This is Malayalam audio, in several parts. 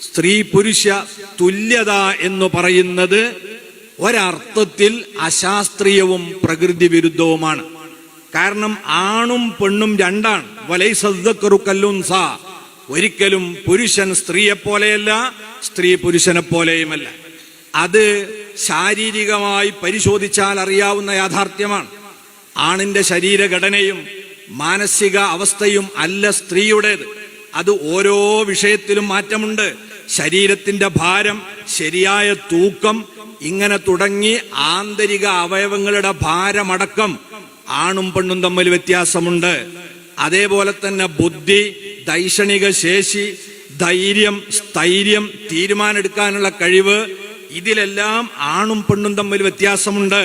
സ്ത്രീ പുരുഷ തുല്യത എന്ന് പറയുന്നത് ഒരർത്ഥത്തിൽ അശാസ്ത്രീയവും പ്രകൃതി വിരുദ്ധവുമാണ്. കാരണം ആണും പെണ്ണും രണ്ടാണ്. വലൈസദ്ദക്കറു കല്ലുൻസ, ഒരിക്കലും പുരുഷൻ സ്ത്രീയെ പോലെയല്ല, സ്ത്രീ പുരുഷനെ പോലെയുമല്ല. അത് ശാരീരികമായി പരിശോധിച്ചാൽ അറിയാവുന്ന യാഥാർത്ഥ്യമാണ്. ആണിന്റെ ശരീരഘടനയും മാനസിക അവസ്ഥയും അല്ല സ്ത്രീയുടേത്. അത് ഓരോ വിഷയത്തിലും മാറ്റമുണ്ട്. ശരീരത്തിന്റെ ഭാരം, ശരിയായ തൂക്കം, ഇങ്ങനെ തുടങ്ങി ആന്തരിക അവയവങ്ങളുടെ ഭാരമടക്കം ആണും പെണ്ണും തമ്മിൽ വ്യത്യാസമുണ്ട്. അതേപോലെ തന്നെ ബുദ്ധി, ദൈക്ഷണിക ശേഷി, ധൈര്യം, സ്ഥൈര്യം, തീരുമാനമെടുക്കാനുള്ള കഴിവ്, ഇതിലെല്ലാം ആണും പെണ്ണും തമ്മിൽ വ്യത്യാസമുണ്ട്.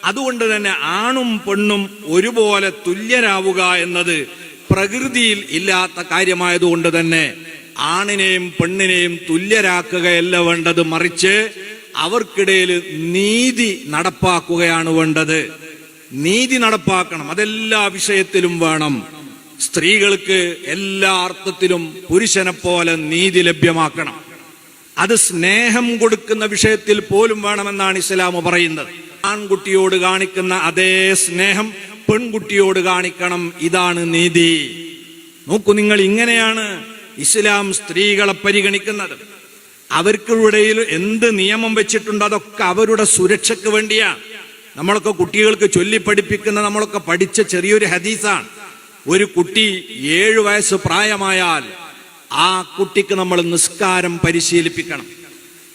അതുകൊണ്ട് തന്നെ ആണും പെണ്ണും ഒരുപോലെ തുല്യരാവുക എന്നത് പ്രകൃതിയിൽ ഇല്ലാത്ത കാര്യമായതുകൊണ്ട് തന്നെ ആണിനെയും പെണ്ണിനെയും തുല്യരാക്കുകയല്ല വേണ്ടത്, മറിച്ച് അവർക്കിടയിൽ നീതി നടപ്പാക്കുകയാണ് വേണ്ടത്. നീതി നടപ്പാക്കണം, അതെല്ലാ വിഷയത്തിലും വേണം. സ്ത്രീകൾക്ക് എല്ലാ അർത്ഥത്തിലും പുരുഷനെ പോലെ നീതി ലഭ്യമാക്കണം. അത് സ്നേഹം കൊടുക്കുന്ന വിഷയത്തിൽ പോലും വേണമെന്നാണ് ഇസ്ലാം പറയുന്നത്. ആൺകുട്ടിയോട് കാണിക്കുന്ന അതേ സ്നേഹം പെൺകുട്ടിയോട് കാണിക്കണം. ഇതാണ് നീതി. നോക്കൂ, നിങ്ങൾ ഇങ്ങനെയാണ് ഇസ്ലാം സ്ത്രീകളെ പരിഗണിക്കുന്നത്. അവർക്കിടയിൽ എന്ത് നിയമം വെച്ചിട്ടുണ്ട് അതൊക്കെ അവരുടെ സുരക്ഷയ്ക്ക് വേണ്ടിയാണ്. നമ്മളൊക്കെ കുട്ടികൾക്ക് ചൊല്ലിപ്പഠിപ്പിക്കുന്ന, നമ്മളൊക്കെ പഠിച്ച ചെറിയൊരു ഹദീസാണ്. ഒരു കുട്ടി 7 വയസ്സ് പ്രായമായാൽ ആ കുട്ടിക്ക് നമ്മൾ നിസ്കാരം പരിശീലിപ്പിക്കണം.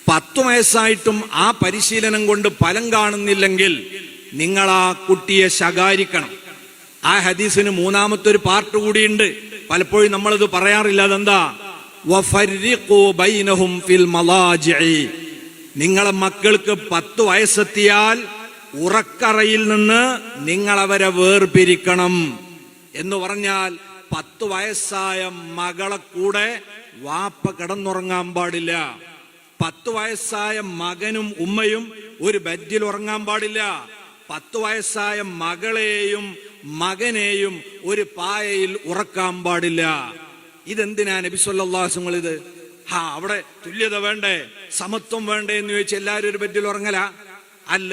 10 വയസ്സായിട്ടും ആ പരിശീലനം കൊണ്ട് ഫലം കാണുന്നില്ലെങ്കിൽ നിങ്ങൾ ആ കുട്ടിയെ ശകാരിക്കണം. ആ ഹദീസിന് 3-ാമത്തെ ഒരു പാർട്ട് കൂടിയുണ്ട്. പലപ്പോഴും നമ്മളത് പറയാറില്ല. അതെന്താ? വഫർരിഖൂ ബൈനഹും ഫിൽ മലാജിഇ. നിങ്ങളെ മക്കൾക്ക് 10 വയസ്സെത്തിയാൽ ഉറക്കറയിൽ നിന്ന് നിങ്ങൾ അവരെ വേർപിരിക്കണം എന്ന് പറഞ്ഞാൽ 10 വയസ്സായ മകളെ കൂടെ വാപ്പ കിടന്നുറങ്ങാൻ പാടില്ല. 10 വയസ്സായ മകനും ഉമ്മയും ഒരു ബെഡിൽ ഉറങ്ങാൻ പാടില്ല. 10 വയസ്സായ മകളെയും മകനെയും ഒരു പായയിൽ ഉറക്കാൻ പാടില്ല. ഇതെന്തിനാ നബി സല്ലല്ലാഹു അലൈഹി വസല്ലം ഇത്? അവിടെ തുല്യത വേണ്ടേ, സമത്വം വേണ്ടേ എന്ന് ചോദിച്ചാൽ എല്ലാവരും ഒരു ബെഡിൽ ഉറങ്ങല അല്ല.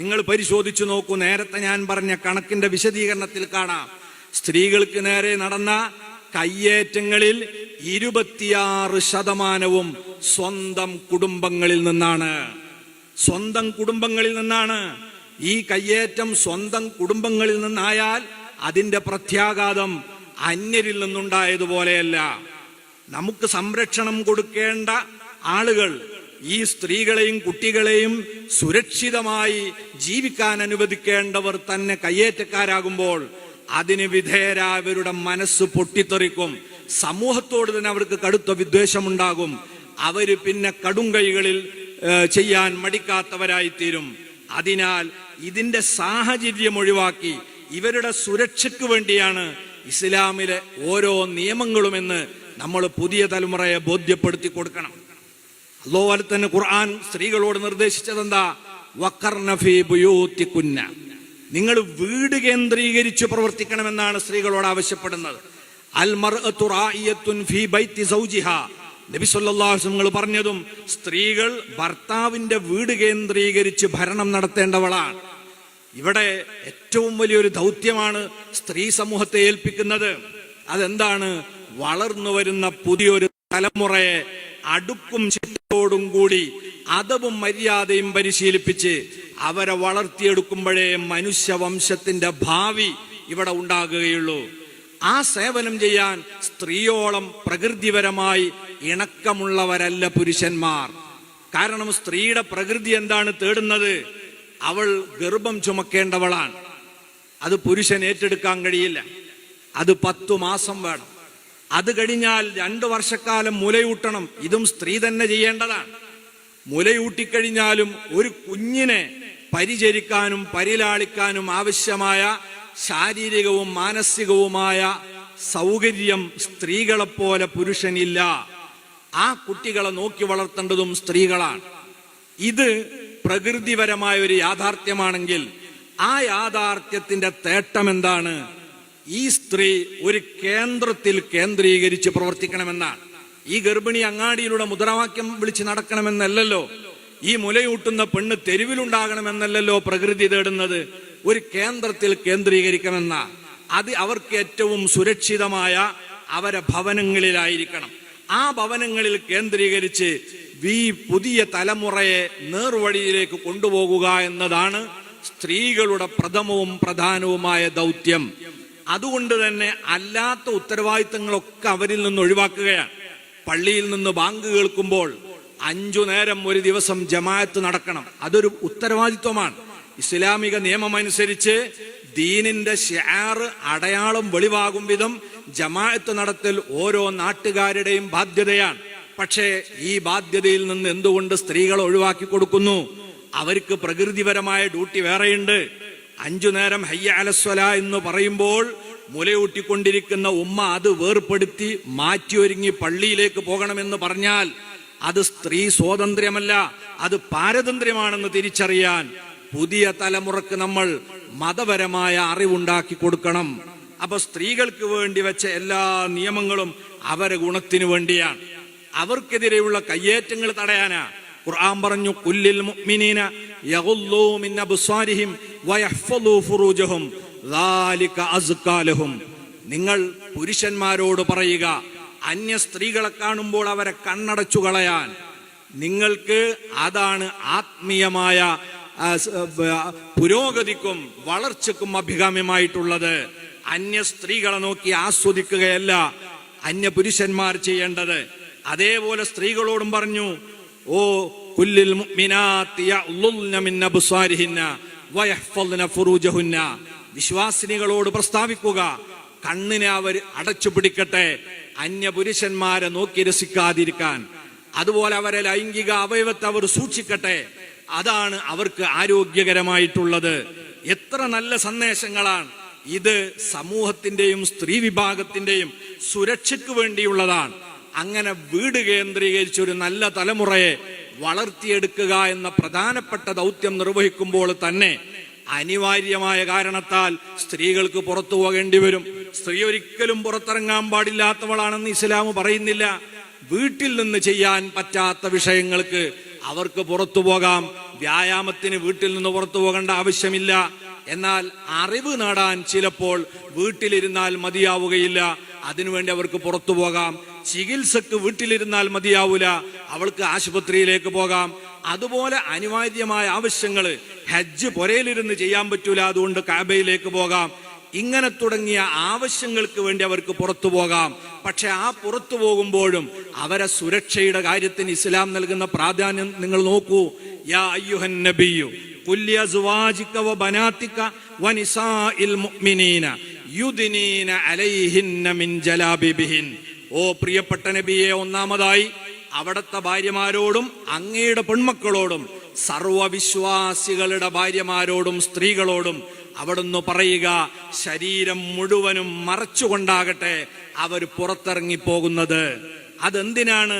നിങ്ങൾ പരിശോധിച്ചു നോക്കൂ. നേരത്തെ ഞാൻ പറഞ്ഞ കണക്കിന്റെ വിശദീകരണത്തിൽ കാണാം. സ്ത്രീകൾക്ക് നേരെ നടന്ന കയ്യേറ്റങ്ങളിൽ 26% സ്വന്തം കുടുംബങ്ങളിൽ നിന്നാണ്. സ്വന്തം കുടുംബങ്ങളിൽ നിന്നാണ്. ഈ കയ്യേറ്റം സ്വന്തം കുടുംബങ്ങളിൽ നിന്നായാൽ അതിന്റെ പ്രത്യാഘാതം അന്യരിൽ നിന്നുണ്ടായതുപോലെയല്ല. നമുക്ക് സംരക്ഷണം കൊടുക്കേണ്ട ആളുകൾ ഈ സ്ത്രീകളെയും കുട്ടികളെയും സുരക്ഷിതമായി ജീവിക്കാൻ അനുവദിക്കേണ്ടവർ തന്നെ കയ്യേറ്റക്കാരാകുമ്പോൾ അതിന് വിധേയരായവരുടെ മനസ്സ് പൊട്ടിത്തെറിക്കും. സമൂഹത്തോട് തന്നെ അവർക്ക് കടുത്ത വിദ്വേഷമുണ്ടാകും. അവര് പിന്നെ കടുംകൈകളിൽ ചെയ്യാൻ മടിക്കാത്തവരായിത്തീരും. അതിനാൽ ഇതിന്റെ സാഹചര്യം ഒഴിവാക്കി ഇവരുടെ സുരക്ഷയ്ക്ക് വേണ്ടിയാണ് ഇസ്ലാമിലെ ഓരോ നിയമങ്ങളുമെന്ന് നമ്മൾ പുതിയ തലമുറയെ ബോധ്യപ്പെടുത്തി കൊടുക്കണം. അതുപോലെ തന്നെ ഖുർആൻ സ്ത്രീകളോട് നിർദ്ദേശിച്ചതെന്താ? വഖർന ഫീ ബുയൂതികുന്ന. നിങ്ങൾ വീട് കേന്ദ്രീകരിച്ച് പ്രവർത്തിക്കണമെന്നാണ് സ്ത്രീകളോട് ആവശ്യപ്പെടുന്നത്. അൽ മർഅതു റായിയത്തുൻ ഫീ ബൈതി സൗജിഹാ. നബി സല്ലല്ലാഹു അലൈഹി വസല്ലം പറഞ്ഞതും സ്ത്രീകൾ ഭർത്താവിന്റെ വീട് കേന്ദ്രീകരിച്ച് ഭരണം നടത്തേണ്ടവളാണ്. ഇവിടെ ഏറ്റവും വലിയൊരു ദൗത്യമാണ് സ്ത്രീ സമൂഹത്തെ ഏൽപ്പിക്കുന്നത്. അതെന്താണ്? വളർന്നു വരുന്ന പുതിയൊരു തലമുറയെ അടുക്കും ചിട്ടയോടും കൂടി അദബും മര്യാദയും പരിശീലിപ്പിച്ച് അവരെ വളർത്തിയെടുക്കുമ്പോഴേ മനുഷ്യവംശത്തിന്റെ ഭാവി ഇവിടെ ഉണ്ടാകുകയുള്ളൂ. ആ സേവനം ചെയ്യാൻ സ്ത്രീയോളം പ്രകൃതിപരമായി ഇണക്കമുള്ളവരല്ല പുരുഷന്മാർ. കാരണം സ്ത്രീയുടെ പ്രകൃതി എന്താണ് തേടുന്നത്? അവൾ ഗർഭം ചുമക്കേണ്ടവളാണ്. അത് പുരുഷൻ ഏറ്റെടുക്കാൻ കഴിയില്ല. അത് 10 മാസം വേണം. അത് കഴിഞ്ഞാൽ 2 വർഷക്കാലം മുലയൂട്ടണം. ഇതും സ്ത്രീ തന്നെ ചെയ്യേണ്ടതാണ്. മുലയൂട്ടിക്കഴിഞ്ഞാലും ഒരു കുഞ്ഞിനെ പരിചരിക്കാനും പരിലാളിക്കാനും ആവശ്യമായ ശാരീരികവും മാനസികവുമായ സൗകര്യം സ്ത്രീകളെപ്പോലെ പുരുഷനില്ല. ആ കുട്ടികളെ നോക്കി വളർത്തേണ്ടതും സ്ത്രീകളാണ്. ഇത് പ്രകൃതിപരമായ ഒരു യാഥാർത്ഥ്യമാണെങ്കിൽ ആ യാഥാർത്ഥ്യത്തിന്റെ തേട്ടം എന്താണ്? ഈ സ്ത്രീ ഒരു കേന്ദ്രത്തിൽ കേന്ദ്രീകരിച്ച് പ്രവർത്തിക്കണമെന്നാണ്. ഈ ഗർഭിണി അങ്ങാടിയിലൂടെ മുദ്രാവാക്യം വിളിച്ച് നടക്കണമെന്നല്ലല്ലോ, ഈ മുലയൂട്ടുന്ന പെണ്ണ് തെരുവിലുണ്ടാകണമെന്നല്ലല്ലോ പ്രകൃതി തേടുന്നത്. ഒരു കേന്ദ്രത്തിൽ കേന്ദ്രീകരിക്കണമെന്ന, അത് അവർക്ക് ഏറ്റവും സുരക്ഷിതമായ അവരെ ഭവനങ്ങളിലായിരിക്കണം. ആ ഭവനങ്ങളിൽ കേന്ദ്രീകരിച്ച് ഈ പുതിയ തലമുറയെ നേർവഴിയിലേക്ക് കൊണ്ടുപോകുക എന്നതാണ് സ്ത്രീകളുടെ പ്രഥമവും പ്രധാനവുമായ ദൗത്യം. അതുകൊണ്ട് തന്നെ അല്ലാത്ത ഉത്തരവാദിത്തങ്ങളൊക്കെ അവരിൽ നിന്ന് ഒഴിവാക്കുകയാണ്. പള്ളിയിൽ നിന്ന് ബാങ്ക് കേൾക്കുമ്പോൾ 5 നേരം ഒരു ദിവസം ജമാഅത്ത് നടക്കണം. അതൊരു ഉത്തരവാദിത്വമാണ്. ഇസ്ലാമിക നിയമമനുസരിച്ച് ദീനിന്റെ ശിആർ അടയാളം വെളിവാകും വിധം ജമാഅത്ത് നടത്തൽ ഓരോ നാട്ടുകാരുടെയും ബാധ്യതയാണ്. പക്ഷേ ഈ ബാധ്യതയിൽ നിന്ന് എന്തുകൊണ്ട് സ്ത്രീകളെ ഒഴിവാക്കി കൊടുക്കുന്നു? അവർക്ക് പ്രകൃതിപരമായ ഡ്യൂട്ടി വേറെയുണ്ട്. 5 നേരം ഹയ്യ അലസ്വലാ എന്ന് പറയുമ്പോൾ മുലയൂട്ടിക്കൊണ്ടിരിക്കുന്ന ഉമ്മ അത് വേർപ്പെടുത്തി മാറ്റിയൊരുങ്ങി പള്ളിയിലേക്ക് പോകണമെന്ന് പറഞ്ഞാൽ അത് സ്ത്രീ സ്വാതന്ത്ര്യമല്ല, അത് പാരതന്ത്ര്യമാണെന്ന് തിരിച്ചറിയാൻ പുതിയ തലമുറക്ക് നമ്മൾ മതപരമായ അറിവുണ്ടാക്കി കൊടുക്കണം. അപ്പൊ സ്ത്രീകൾക്ക് വേണ്ടി വെച്ച എല്ലാ നിയമങ്ങളും അവരെ ഗുണത്തിനു വേണ്ടിയാണ്. അവർക്കെതിരെയുള്ള കയ്യേറ്റങ്ങൾ തടയാനാ ഖുർആൻ പറഞ്ഞു, കുല്ലിൽ മുഅ്മിനീന യഗുല്ലൂ മിൻ അബ്സാരിഹിം വയഹ്ഫളൂ ഫുറൂജഹും ദാലിക അസ്കാ ലഹും. നിങ്ങൾ പുരുഷന്മാരോട് പറയുക, അന്യ സ്ത്രീകളെ കാണുമ്പോൾ അവരെ കണ്ണടച്ചു കളയാൻ. നിങ്ങൾക്ക് അതാണ് ആത്മീയമായ പുരോഗതിക്കും വളർച്ചക്കും അഭികാമ്യമായിട്ടുള്ളത്. അന്യ സ്ത്രീകളെ നോക്കി ആസ്വദിക്കുകയല്ല അന്യ പുരുഷന്മാർ ചെയ്യേണ്ടത്. അതേപോലെ സ്ത്രീകളോടും പറഞ്ഞു, ഓ കുല്ലിൽ മുഅ്മിനാത്തി യഗ്ളുൽന മിൻ അബ്സാരിഹിന്ന വയഹ്ഫൾന ഫുറൂജഹുന്ന. വിശ്വാസിനികളോട് പ്രസ്താവിക്കുക, കണ്ണിനെ അവർ അടച്ചു പിടിക്കട്ടെ, അന്യ പുരുഷന്മാരെ നോക്കി രസിക്കാതിരിക്കാൻ. അതുപോലെ അവരെ ലൈംഗിക അവയവത്തെ അവർ സൂക്ഷിക്കട്ടെ, അതാണ് അവർക്ക് ആരോഗ്യകരമായിട്ടുള്ളത്. എത്ര നല്ല സന്ദേശങ്ങളാണ് ഇത്! സമൂഹത്തിന്റെയും സ്ത്രീ വിഭാഗത്തിന്റെയും സുരക്ഷയ്ക്ക് വേണ്ടിയുള്ളതാണ്. അങ്ങനെ വീട് കേന്ദ്രീകരിച്ച് ഒരു നല്ല തലമുറയെ വളർത്തിയെടുക്കുക എന്ന പ്രധാനപ്പെട്ട ദൗത്യം നിർവഹിക്കുമ്പോൾ തന്നെ അനിവാര്യമായ കാരണത്താൽ സ്ത്രീകൾക്ക് പുറത്തു പോകേണ്ടി വരും. സ്ത്രീ ഒരിക്കലും പുറത്തിറങ്ങാൻ പാടില്ലാത്തവളാണെന്ന് ഇസ്ലാം പറയുന്നില്ല. വീട്ടിൽ നിന്ന് ചെയ്യാൻ പറ്റാത്ത വിഷയങ്ങൾക്ക് അവർക്ക് പുറത്തു പോകാം. വ്യായാമത്തിന് വീട്ടിൽ നിന്ന് പുറത്തു പോകേണ്ട ആവശ്യമില്ല. എന്നാൽ അറിവ് നേടാൻ ചിലപ്പോൾ വീട്ടിലിരുന്നാൽ മതിയാവുകയില്ല, അതിനുവേണ്ടി അവർക്ക് പുറത്തു പോകാം. ചികിത്സക്ക് വീട്ടിലിരുന്നാൽ മതിയാവൂല, അവൾക്ക് ആശുപത്രിയിലേക്ക് പോകാം. അതുപോലെ അനിവാര്യമായ ആവശ്യങ്ങള് ഹജ്ജ് പുരയിലിരുന്ന് ചെയ്യാൻ പറ്റൂല, അതുകൊണ്ട് കഅബയിലേക്ക് പോകാം. ഇങ്ങനെ തുടങ്ങിയ ആവശ്യങ്ങൾക്ക് വേണ്ടി അവർക്ക് പുറത്തു പോകാം. പക്ഷെ ആ പുറത്തു പോകുമ്പോഴും അവരെ സുരക്ഷയുടെ കാര്യത്തിന് ഇസ്ലാം നൽകുന്ന പ്രാധാന്യം നിങ്ങൾ നോക്കൂ. യാ അയ്യുഹൻ നബിയ്യു ഖുൽ അസ്വാജിക വബനാതിക വനിസാഇൽ മുഅ്മിനീന യുദ്നീന അലൈഹിന്ന മിൻ ജലാബിബിഹിൻ. ഓ പ്രിയപ്പെട്ട നബിയെ, ഒന്നാമതായി അവിടുത്തെ ഭാര്യമാരോടും അങ്ങയുടെ പെൺമക്കളോടും സർവവിശ്വാസികളുടെ ഭാര്യമാരോടും സ്ത്രീകളോടും അവിടുന്ന് പറയുക, ശരീരം മുഴുവനും മറച്ചുകൊണ്ടാകട്ടെ അവർ പുറത്തിറങ്ങിപ്പോകുന്നത്. അതെന്തിനാണ്?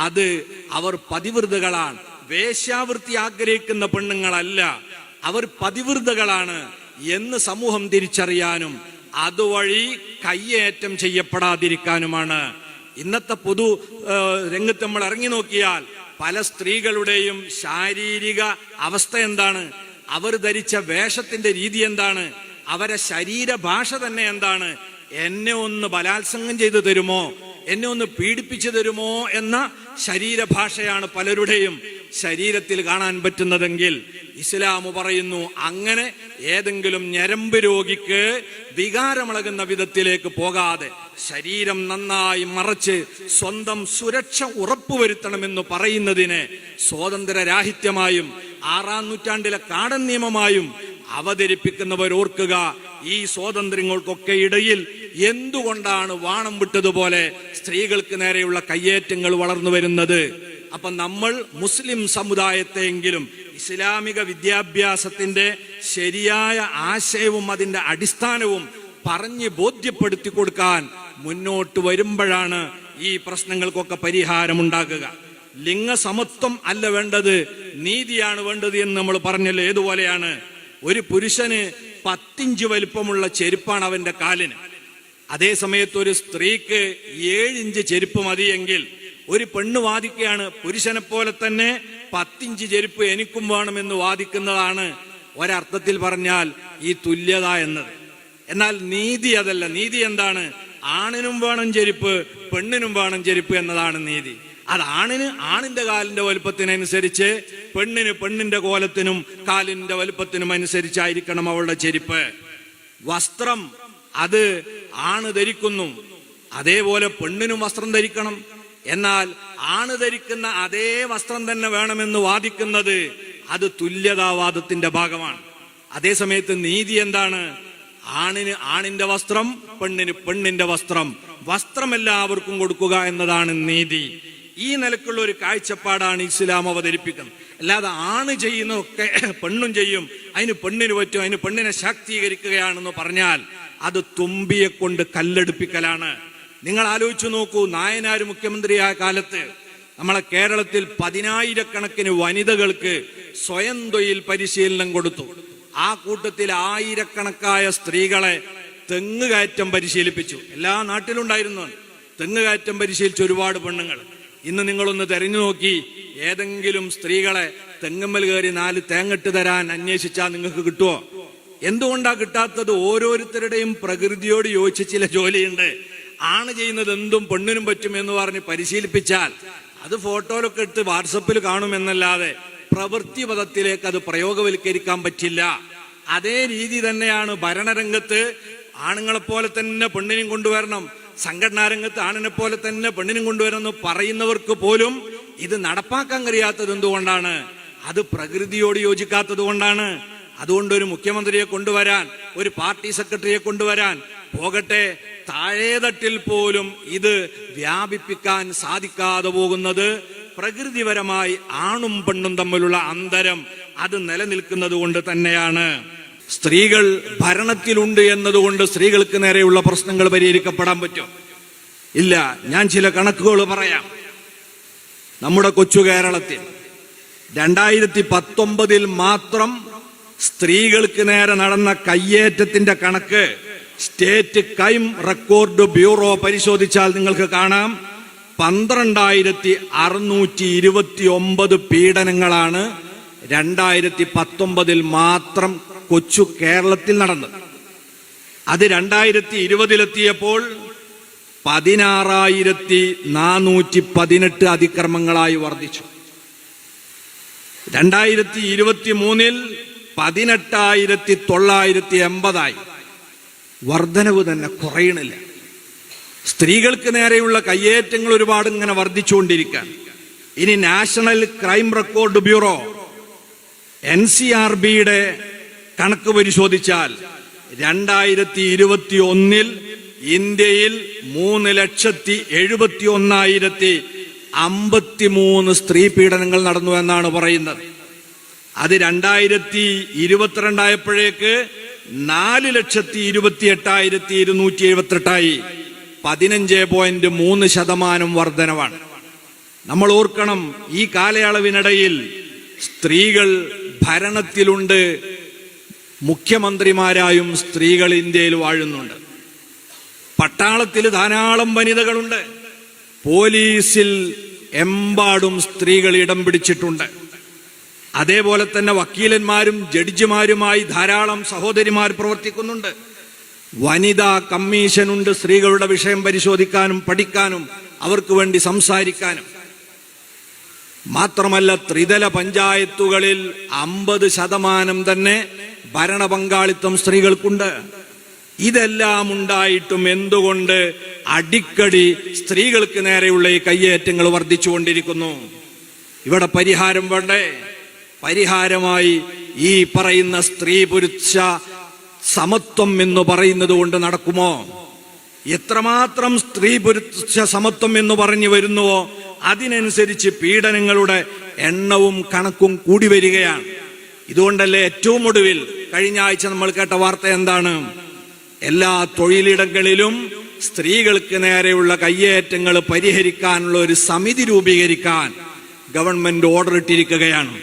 അത് അവർ പതിവ്രതകളാണ്. വേശ്യാവൃത്തി ആഗ്രഹിക്കുന്ന പെണ്ണുങ്ങളല്ല, അവർ പതിവ്രതകളാണ് എന്ന് സമൂഹം തിരിച്ചറിയാനും അതുവഴി കയ്യേറ്റം ചെയ്യപ്പെടാതിരിക്കാനുമാണ്. ഇന്നത്തെ പൊതു രംഗത്ത് നമ്മൾ ഇറങ്ങി നോക്കിയാൽ പല സ്ത്രീകളുടെയും ശാരീരിക അവസ്ഥ എന്താണ്, അവർ ധരിച്ച വേഷത്തിന്റെ രീതി എന്താണ്, അവരെ ശരീരഭാഷ തന്നെ എന്താണ്? എന്നെ ഒന്ന് ബലാത്സംഗം ചെയ്തു തരുമോ, എന്നെ ഒന്ന് പീഡിപ്പിച്ചു തരുമോ എന്ന ശരീരഭാഷയാണ് പലരുടെയും ശരീരത്തിൽ കാണാൻ പറ്റുന്നതെങ്കിൽ ഇസ്ലാം പറയുന്നു, അങ്ങനെ ഏതെങ്കിലും ഞരമ്പ് രോഗിക്ക് വികാരമിളകുന്ന വിധത്തിലേക്ക് പോകാതെ ശരീരം നന്നായി മറച്ച് സ്വന്തം സുരക്ഷ ഉറപ്പുവരുത്തണമെന്ന് പറയുന്നതിനെ സ്വാതന്ത്ര്യരാഹിത്യമായും 6-ാം നൂറ്റാണ്ടിലെ കാടൻ നിയമമായും അവതരിപ്പിക്കുന്നവർ ഓർക്കുക, ഈ സ്വാതന്ത്ര്യങ്ങൾക്കൊക്കെ ഇടയിൽ എന്തുകൊണ്ടാണ് വാണം വിട്ടതുപോലെ സ്ത്രീകൾക്ക് നേരെയുള്ള കയ്യേറ്റങ്ങൾ വളർന്നു വരുന്നത്? അപ്പൊ നമ്മൾ മുസ്ലിം സമുദായത്തെയെങ്കിലും ഇസ്ലാമിക വിദ്യാഭ്യാസത്തിന്റെ ശരിയായ ആശയവും അതിന്റെ അടിസ്ഥാനവും പറഞ്ഞ് ബോധ്യപ്പെടുത്തി കൊടുക്കാൻ മുന്നോട്ട് വരുമ്പോഴാണ് ഈ പ്രശ്നങ്ങൾക്കൊക്കെ പരിഹാരമുണ്ടാകുക. ലിംഗസമത്വം അല്ല വേണ്ടത്, നീതിയാണ് വേണ്ടത് എന്ന് നമ്മൾ പറഞ്ഞല്ലോ. ഏതുപോലെയാണ്? ഒരു പുരുഷന് 10 ഇഞ്ച് വലിപ്പമുള്ള ചെരുപ്പാണ് അവന്റെ കാലിന്, അതേ സമയത്ത് ഒരു സ്ത്രീക്ക് 7 ഇഞ്ച് ചെരുപ്പ് മതിയെങ്കിൽ ഒരു പെണ്ണ് വാദിക്കുകയാണ് പുരുഷനെ പോലെ തന്നെ 10 ഇഞ്ച് ചെരുപ്പ് എനിക്കും വേണമെന്ന് വാദിക്കുന്നതാണ് ഒരർത്ഥത്തിൽ പറഞ്ഞാൽ ഈ തുല്യത എന്നത്. എന്നാൽ നീതി അതല്ല. നീതി എന്താണ്? ആണിനും വേണം ചെരുപ്പ്, പെണ്ണിനും വേണം ചെരുപ്പ് എന്നതാണ് നീതി. അത് ആണിന്റെ കാലിന്റെ വലുപ്പത്തിനനുസരിച്ച്, പെണ്ണിന് പെണ്ണിന്റെ കോലത്തിനും കാലിന്റെ വലുപ്പത്തിനും അനുസരിച്ചായിരിക്കണം അവളുടെ ചെരുപ്പ്. വസ്ത്രം അത് ആണ് ധരിക്കുന്നു, അതേപോലെ പെണ്ണിനും വസ്ത്രം ധരിക്കണം. എന്നാൽ ആണ് ധരിക്കുന്ന അതേ വസ്ത്രം തന്നെ വേണമെന്ന് വാദിക്കുന്നത് അത് തുല്യതാവാദത്തിന്റെ ഭാഗമാണ്. അതേസമയത്ത് നീതി എന്താണ്? ആണിന് ആണിന്റെ വസ്ത്രം, പെണ്ണിന് പെണ്ണിന്റെ വസ്ത്രം, വസ്ത്രം എല്ലാവർക്കും കൊടുക്കുക എന്നതാണ് നീതി. ഈ നിലക്കുള്ള ഒരു കാഴ്ചപ്പാടാണ് ഇസ്ലാം അവതരിപ്പിക്കുന്നത്. അല്ലാതെ ആണ് ചെയ്യുന്നതൊക്കെ പെണ്ണും ചെയ്യും, അതിന് പെണ്ണിന് പറ്റും, അതിന് പെണ്ണിനെ ശാക്തീകരിക്കുകയാണെന്ന് പറഞ്ഞാൽ അത് തുമ്പിയെ കൊണ്ട് കല്ലെടുപ്പിക്കലാണ്. നിങ്ങൾ ആലോചിച്ചു നോക്കൂ, നായനാര് മുഖ്യമന്ത്രിയായ കാലത്ത് നമ്മളെ കേരളത്തിൽ 10,000-കണക്കിന് വനിതകൾക്ക് സ്വയം തൊഴിൽ പരിശീലനം കൊടുത്തു. ആ കൂട്ടത്തിൽ 1000-കണക്കായ സ്ത്രീകളെ തെങ്ങുകയറ്റം പരിശീലിപ്പിച്ചു. എല്ലാ നാട്ടിലുണ്ടായിരുന്നു തെങ്ങുകയറ്റം പരിശീലിച്ച ഒരുപാട് പെണ്ണുങ്ങൾ. ഇന്ന് നിങ്ങളൊന്ന് തെരഞ്ഞു നോക്കി ഏതെങ്കിലും സ്ത്രീകളെ തെങ്ങമ്മൽ കയറി 4 തേങ്ങിട്ട് തരാൻ അന്വേഷിച്ചാൽ നിങ്ങൾക്ക് കിട്ടുമോ? എന്തുകൊണ്ടാ കിട്ടാത്തത്? ഓരോരുത്തരുടെയും പ്രകൃതിയോട് യോജിച്ച ചില ജോലിയുണ്ട്. ആണ് ചെയ്യുന്നത് എന്തും പെണ്ണിനും പറ്റും എന്ന് പറഞ്ഞ് പരിശീലിപ്പിച്ചാൽ അത് ഫോട്ടോയിലൊക്കെ എടുത്ത് വാട്സപ്പിൽ കാണുമെന്നല്ലാതെ പ്രവൃത്തി പദത്തിലേക്ക് അത് പ്രയോഗവൽക്കരിക്കാൻ പറ്റില്ല. അതേ രീതി തന്നെയാണ് ഭരണരംഗത്ത് ആണുങ്ങളെ പോലെ തന്നെ പെണ്ണിനും കൊണ്ടുവരണം, സംഘടനാ രംഗത്ത് ആണിനെ പോലെ തന്നെ പെണ്ണിനും കൊണ്ടുവരണം എന്ന് പറയുന്നവർക്ക് പോലും ഇത് നടപ്പാക്കാൻ കഴിയാത്തത് എന്തുകൊണ്ടാണ്? അത് പ്രകൃതിയോട് യോജിക്കാത്തത് കൊണ്ടാണ്. അതുകൊണ്ട് ഒരു മുഖ്യമന്ത്രിയെ കൊണ്ടുവരാൻ, ഒരു പാർട്ടി സെക്രട്ടറിയെ കൊണ്ടുവരാൻ, പോകട്ടെ താഴേതട്ടിൽ പോലും ഇത് വ്യാപിപ്പിക്കാൻ സാധിക്കാതെ പോകുന്നത് പ്രകൃതിപരമായി ആണും പെണ്ണും തമ്മിലുള്ള അന്തരം അത് നിലനിൽക്കുന്നത് കൊണ്ട് തന്നെയാണ്. സ്ത്രീകൾ ഭരണത്തിലുണ്ട് എന്നതുകൊണ്ട് സ്ത്രീകൾക്ക് നേരെയുള്ള പ്രശ്നങ്ങൾ പരിഹരിക്കപ്പെടാൻ പറ്റും? ഇല്ല. ഞാൻ ചില കണക്കുകൾ പറയാം. നമ്മുടെ കൊച്ചു കേരളത്തിൽ 2019 മാത്രം സ്ത്രീകൾക്ക് നേരെ നടന്ന കയ്യേറ്റത്തിന്റെ കണക്ക് സ്റ്റേറ്റ് ക്രൈം റെക്കോർഡ് ബ്യൂറോ പരിശോധിച്ചാൽ നിങ്ങൾക്ക് കാണാം 12,629 പീഡനങ്ങളാണ് 2019 മാത്രം കൊച്ചു കേരളത്തിൽ നടന്നത്. അത് 2020 16,418 അതിക്രമങ്ങളായി വർദ്ധിച്ചു. 2023 18,980 വർധനവ് തന്നെ കുറയണില്ല. സ്ത്രീകൾക്ക് നേരെയുള്ള കയ്യേറ്റങ്ങൾ ഒരുപാട് ഇങ്ങനെ വർദ്ധിച്ചുകൊണ്ടിരിക്കുകയാണ്. ഇനി നാഷണൽ ക്രൈം റെക്കോർഡ് ബ്യൂറോ NCRBയുടെ കണക്ക് പരിശോധിച്ചാൽ 2021 ഇന്ത്യയിൽ 3,71,053 സ്ത്രീ പീഡനങ്ങൾ നടന്നു എന്നാണ് പറയുന്നത്. അത് 2022 ആയപ്പോഴേക്ക് 4,28,278 15.3% വർധനവാണ്. നമ്മൾ ഓർക്കണം, ഈ കാലയളവിനിടയിൽ സ്ത്രീകൾ ഭരണത്തിലുണ്ട്, മുഖ്യമന്ത്രിമാരായും സ്ത്രീകൾ ഇന്ത്യയിൽ വാഴുന്നുണ്ട്. പട്ടാളത്തിൽ ധാരാളം വനിതകളുണ്ട്, പോലീസിൽ എമ്പാടും സ്ത്രീകൾ ഇടം പിടിച്ചിട്ടുണ്ട്. അതേപോലെ തന്നെ വക്കീലന്മാരും ജഡ്ജിമാരുമായി ധാരാളം സഹോദരിമാർ പ്രവർത്തിക്കുന്നുണ്ട്. വനിതാ കമ്മീഷനുണ്ട്, സ്ത്രീകളുടെ വിഷയം പരിശോധിക്കാനും പഠിക്കാനും അവർക്ക് വേണ്ടി സംസാരിക്കാനും. മാത്രമല്ല, ത്രിതല പഞ്ചായത്തുകളിൽ 50% തന്നെ ഭരണ പങ്കാളിത്തം സ്ത്രീകൾക്കുണ്ട്. ഇതെല്ലാം ഉണ്ടായിട്ടും എന്തുകൊണ്ട് അടിക്കടി സ്ത്രീകൾക്ക് നേരെയുള്ള ഈ കയ്യേറ്റങ്ങൾ വർദ്ധിച്ചുകൊണ്ടിരിക്കുന്നു? ഇവിടെ പരിഹാരം വേണ്ടേ? പരിഹാരമായി ഈ പറയുന്ന സ്ത്രീ പുരുഷ സമത്വം എന്ന് പറയുന്നത് കൊണ്ട് നടക്കുമോ? എത്രമാത്രം സ്ത്രീ പുരുഷ സമത്വം എന്ന് പറഞ്ഞു വരുന്നുവോ അതിനനുസരിച്ച് പീഡനങ്ങളുടെ എണ്ണവും കണക്കും കൂടി വരികയാണ്. ഇതുകൊണ്ടല്ലേ ഏറ്റവും ഒടുവിൽ കഴിഞ്ഞ ആഴ്ച നമ്മൾ കേട്ട വാർത്ത എന്താണ്? എല്ലാ തൊഴിലിടങ്ങളിലും സ്ത്രീകൾക്ക് നേരെയുള്ള കയ്യേറ്റങ്ങൾ പരിഹരിക്കാനുള്ള ഒരു സമിതി രൂപീകരിക്കാൻ ഗവൺമെന്റ് ഓർഡർ ഇട്ടിരിക്കുകയാണ്.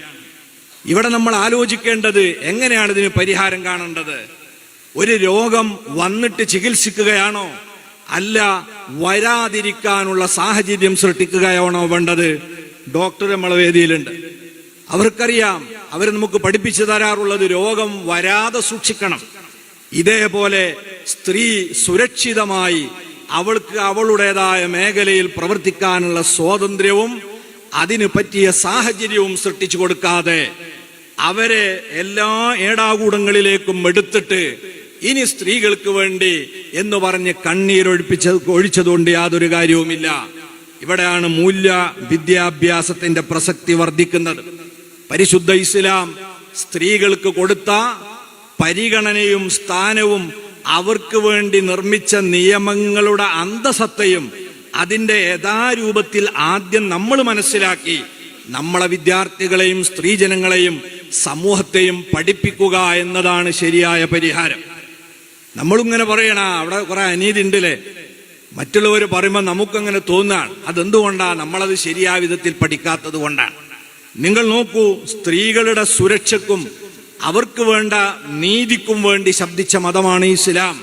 ഇവിടെ നമ്മൾ ആലോചിക്കേണ്ടത് എങ്ങനെയാണ് ഇതിന് പരിഹാരം കാണേണ്ടത്? ഒരു രോഗം വന്നിട്ട് ചികിത്സിക്കുകയാണോ? അല്ല വരാതിരിക്കാനുള്ള സാഹചര്യം സൃഷ്ടിക്കുകയാണോ വേണ്ടത്? ഡോക്ടർ നമ്മളെ വേദിയിലുണ്ട്, അവർക്കറിയാം, അവർ നമുക്ക് പഠിപ്പിച്ചു തരാറുള്ളത് രോഗം വരാതെ സൂക്ഷിക്കണം. ഇതേപോലെ സ്ത്രീ സുരക്ഷിതമായി അവൾക്ക് അവളുടേതായ മേഖലയിൽ പ്രവർത്തിക്കാനുള്ള സ്വാതന്ത്ര്യവും അതിന് പറ്റിയ സാഹചര്യവും സൃഷ്ടിച്ചു കൊടുക്കാതെ അവരെ എല്ലാ ഏടാകൂടങ്ങളിലേക്കും എടുത്തിട്ട് ഇനി സ്ത്രീകൾക്ക് വേണ്ടി എന്ന് പറഞ്ഞ് ഒഴിച്ചതുകൊണ്ട് യാതൊരു കാര്യവുമില്ല. ഇവിടെയാണ് മൂല്യ വിദ്യാഭ്യാസത്തിന്റെ പ്രസക്തി വർദ്ധിക്കുന്നത്. പരിശുദ്ധ ഇസ്ലാം സ്ത്രീകൾക്ക് കൊടുത്ത പരിഗണനയും സ്ഥാനവും അവർക്ക് വേണ്ടി നിർമ്മിച്ച നിയമങ്ങളുടെ അന്തസത്തയും അതിന്റെ യഥാരൂപത്തിൽ ആദ്യം നമ്മൾ മനസ്സിലാക്കി നമ്മളെ വിദ്യാർത്ഥികളെയും സ്ത്രീജനങ്ങളെയും സമൂഹത്തെയും പഠിപ്പിക്കുക എന്നതാണ് ശരിയായ പരിഹാരം. നമ്മളിങ്ങനെ പറയണ അവിടെ കുറെ അനീതി ഉണ്ടല്ലേ, മറ്റുള്ളവർ പറയുമ്പോൾ നമുക്കങ്ങനെ തോന്നാണ്. അതെന്തുകൊണ്ടാണ്? നമ്മളത് ശരിയായ വിധത്തിൽ പഠിക്കാത്തത് കൊണ്ടാണ്. നിങ്ങൾ നോക്കൂ, സ്ത്രീകളുടെ സുരക്ഷയ്ക്കും അവർക്ക് വേണ്ട നീതിക്കും വേണ്ടി ശബ്ദിച്ച മതമാണ് ഇസ്ലാം.